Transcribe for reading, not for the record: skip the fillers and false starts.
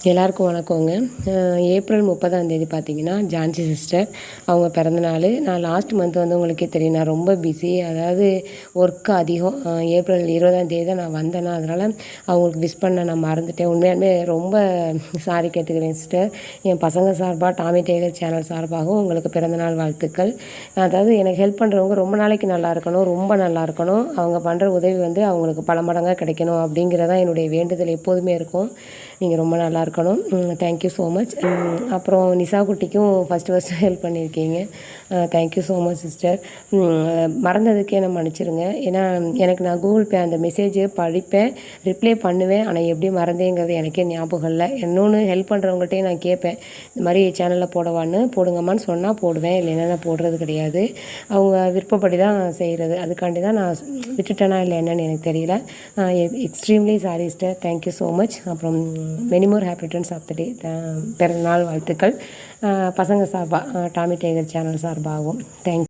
எல்லாருக்கும் வணக்கங்க. ஏப்ரல் 30ஆம் தேதி பார்த்தீங்கன்னா, ஜான்சி சிஸ்டர் அவங்க பிறந்தநாள். நான் லாஸ்ட் மந்த் வந்து உங்களுக்கே தெரியும், நான் ரொம்ப பிஸி. அதாவது ஒர்க் அதிகம். ஏப்ரல் 20ஆம் தேதி தான் நான் வந்தேனா, அதனால் அவங்களுக்கு விஷ் பண்ண நான் மறந்துட்டேன். உண்மையாலுமே ரொம்ப சாரி கேட்டுக்கிறேன் சிஸ்டர். என் பசங்க சார்பாக, டாமி டேகர் சேனல் சார்பாகவும் உங்களுக்கு பிறந்தநாள் வாழ்த்துக்கள். அதாவது எனக்கு ஹெல்ப் பண்ணுறவங்க ரொம்ப நாளைக்கு நல்லா இருக்கணும், ரொம்ப நல்லா இருக்கணும். அவங்க பண்ணுற உதவி வந்து அவங்களுக்கு பல மடங்காக கிடைக்கணும் அப்படிங்கிறதான் என்னுடைய வேண்டுதல் எப்போதுமே இருக்கும். நீங்கள் ரொம்ப நல்லா இருக்கணும். Thank you so much. அப்புறம் நிஷா குட்டிக்கும் ஃபஸ்ட்டு ஹெல்ப் பண்ணியிருக்கீங்க. Thank you so much sister. மறந்ததுக்கு என்னை மன்னிச்சிருங்க. ஏன்னா எனக்கு நான் கூகுள் பே அந்த மெசேஜை படிப்பேன், ரிப்ளை பண்ணுவேன். ஆனால் எப்படி மறந்தேங்கிறது எனக்கே ஞாபகம் இல்லை. இன்னொன்று ஹெல்ப் பண்ணுறவங்கள்ட்டையும் நான் கேட்பேன், இந்த மாதிரி சேனலில் போடவான்னு. போடுங்கம்மான்னு சொன்னால் போடுவேன், இல்லைன்னா நான் போடுறது கிடையாது. அவங்க விருப்பப்படி தான் செய்கிறது. அதுக்காண்டி தான் நான் விட்டுட்டேனா இல்லை என்னன்னு எனக்கு தெரியல. Extremely sorry sister. Thank you so much. அப்புறம் many more happy returns of the day. பிறந்தநாள் வாழ்த்துக்கள். பசங்க சார்பாக, டாமி டேகர் சேனல் சார்பாகவும் தேங்க்யூ.